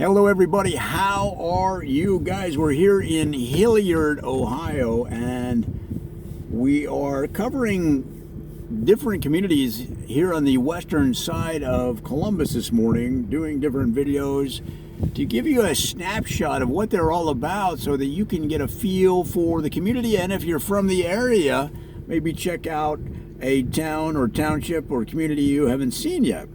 Hello everybody, how are you guys? We're here in Hilliard, Ohio, and we are covering different communities here on the western side of Columbus this morning, doing different videos to give you a snapshot of what they're all about so that you can get a feel for the community, and if you're from the area, maybe check out a town or township or community you haven't seen yet.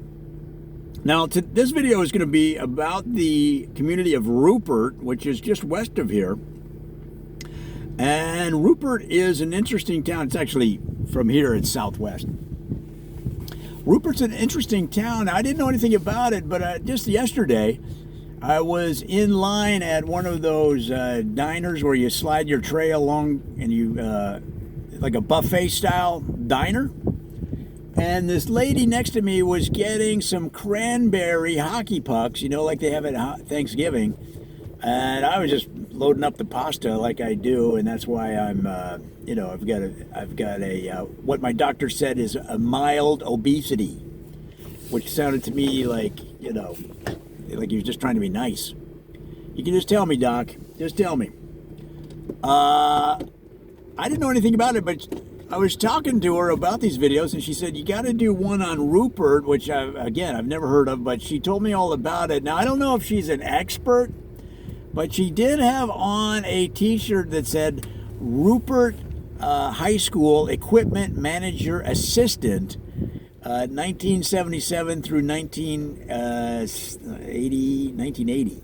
Now, this video is going to be about the community of Rupert, which is just west of here. And Rupert is an interesting town. It's actually from here, it's southwest. Rupert's an interesting town. I didn't know anything about it, but just yesterday, I was in line at one of those diners where you slide your tray along and you, like a buffet style diner. And this lady next to me was getting some cranberry hockey pucks, you know, like they have at Thanksgiving. And I was just loading up the pasta like I do, and that's why I'm, I've got a what my doctor said is a mild obesity, which sounded to me like, like he was just trying to be nice. You can just tell me, Doc. Just tell me. I didn't know anything about it, but I was talking to her about these videos, and she said, you got to do one on Rupert, which, I've never heard of, but she told me all about it. Now, I don't know if she's an expert, but she did have on a T-shirt that said, Rupert High School Equipment Manager Assistant, 1977 through 1980.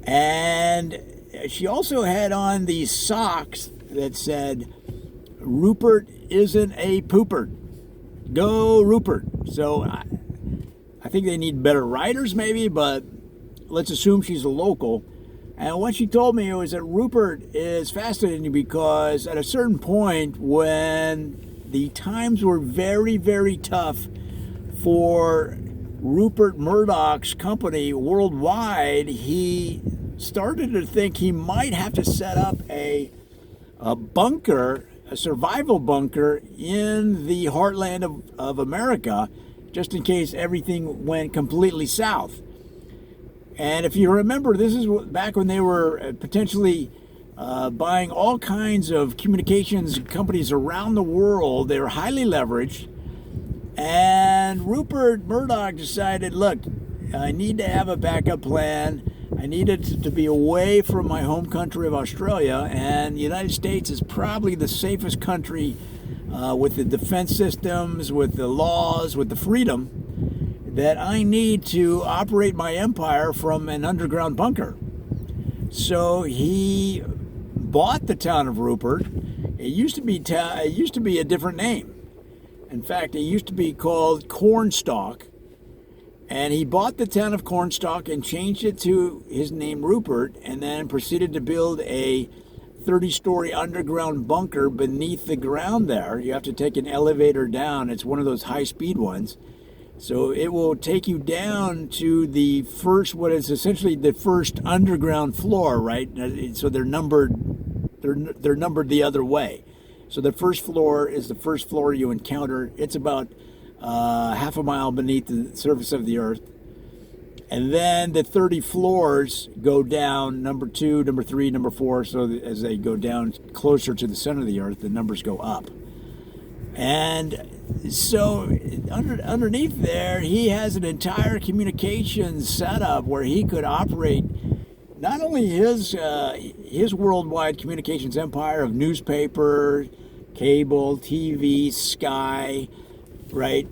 And she also had on these socks that said, Rupert isn't a pooper. Go Rupert. So I think they need better writers maybe, but let's assume she's a local. And what she told me was that Rupert is fascinating because at a certain point when the times were very, very tough for Rupert Murdoch's company worldwide, he started to think he might have to set up a bunker, a survival bunker in the heartland of America, just in case everything went completely south. And if you remember, this is back when they were potentially buying all kinds of communications companies around the world. They were highly leveraged. And Rupert Murdoch decided, look, I need to have a backup plan. I needed to be away from my home country of Australia, and the United States is probably the safest country with the defense systems, with the laws, with the freedom that I need to operate my empire from an underground bunker. So he bought the town of Rupert. It used to be a different name. In fact, it used to be called Cornstalk. And he bought the town of Cornstalk and changed it to his name, Rupert, and then proceeded to build a 30-story underground bunker beneath the ground there. You have to take an elevator down. It's one of those high-speed ones. So it will take you down to the first, what is essentially the first underground floor, right? So they're numbered the other way. So the first floor is the first floor you encounter. It's about half a mile beneath the surface of the earth. And then the 30 floors go down, number 2, number 3, number 4. So as they go down closer to the center of the earth, the numbers go up. And so underneath there, he has an entire communications setup where he could operate not only his worldwide communications empire of newspaper, cable, TV, Sky, right,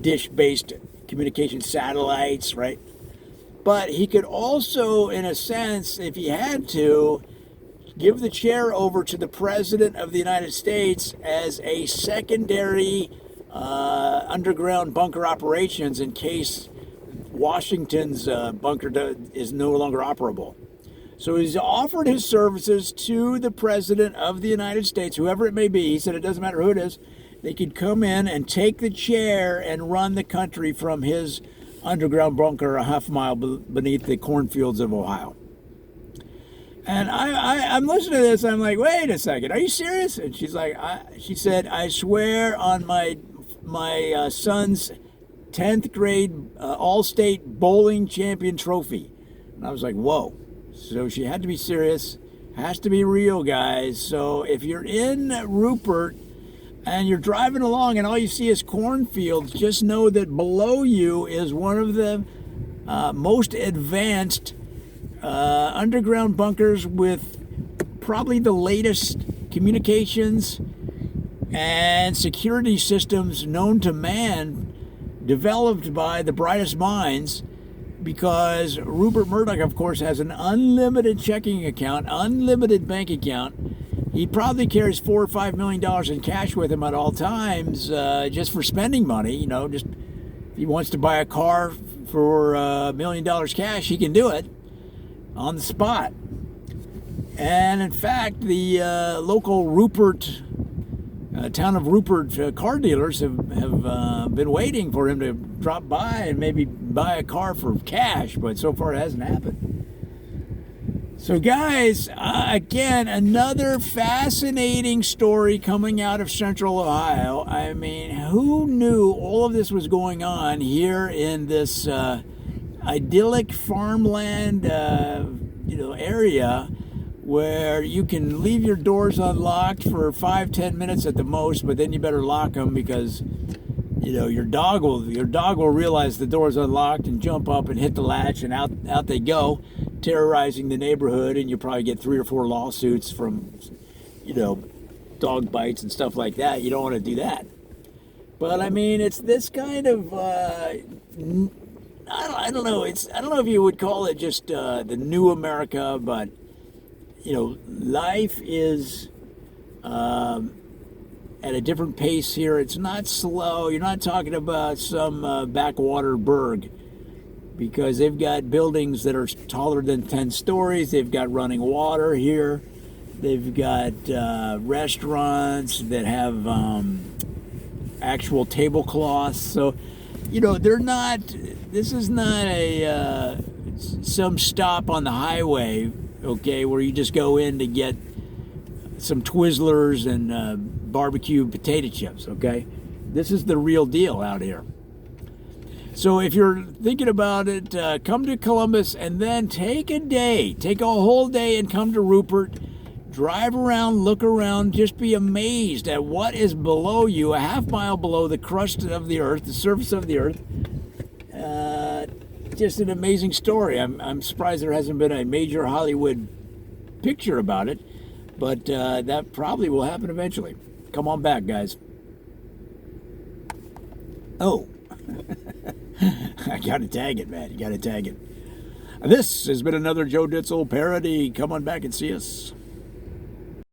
dish-based communication satellites, right? But he could also, in a sense, if he had to, give the chair over to the President of the United States as a secondary underground bunker operations in case Washington's bunker is no longer operable. So he's offered his services to the President of the United States, whoever it may be. He said it doesn't matter who it is. They could come in and take the chair and run the country from his underground bunker a half mile beneath the cornfields of Ohio. And I'm listening to this. I'm like, wait a second. Are you serious? And she's like, she said, I swear on my son's 10th grade all-state bowling champion trophy. And I was like, whoa. So she had to be serious. Has to be real, guys. So if you're in Rupert and you're driving along and all you see is cornfields, just know that below you is one of the most advanced underground bunkers with probably the latest communications and security systems known to man, developed by the brightest minds, because Rupert Murdoch, of course, has an unlimited checking account, unlimited bank account. He probably carries $4 or $5 million in cash with him at all times, just for spending money. You know, just if he wants to buy a car for $1 million cash, he can do it on the spot. And in fact, the local Rupert, town of Rupert car dealers have been waiting for him to drop by and maybe buy a car for cash, but so far it hasn't happened. So guys, again, another fascinating story coming out of Central Ohio. I mean, who knew all of this was going on here in this idyllic farmland area, where you can leave your doors unlocked for 5-10 minutes at the most, but then you better lock them, because your dog will realize the door's unlocked and jump up and hit the latch, and out they go, terrorizing the neighborhood, and you probably get 3 or 4 lawsuits from dog bites and stuff like that. You don't want to do that. But I mean, it's this kind of I don't know. I don't know if you would call it just the new America, but life is at a different pace here. It's not slow. You're not talking about some backwater burg, because they've got buildings that are taller than 10 stories. They've got running water here. They've got restaurants that have actual tablecloths. So, they're not. This is not a some stop on the highway, okay, where you just go in to get some Twizzlers and barbecue potato chips, okay? This is the real deal out here. So if you're thinking about it, come to Columbus and then take a whole day and come to Rupert. Drive around, look around, just be amazed at what is below you, a half mile below the crust of the earth, the surface of the earth. Just an amazing story. I'm surprised there hasn't been a major Hollywood picture about it, but that probably will happen eventually. Come on back, guys. Oh, I gotta tag it, man. You gotta tag it. This has been another Joe Ditzel parody. Come on back and see us.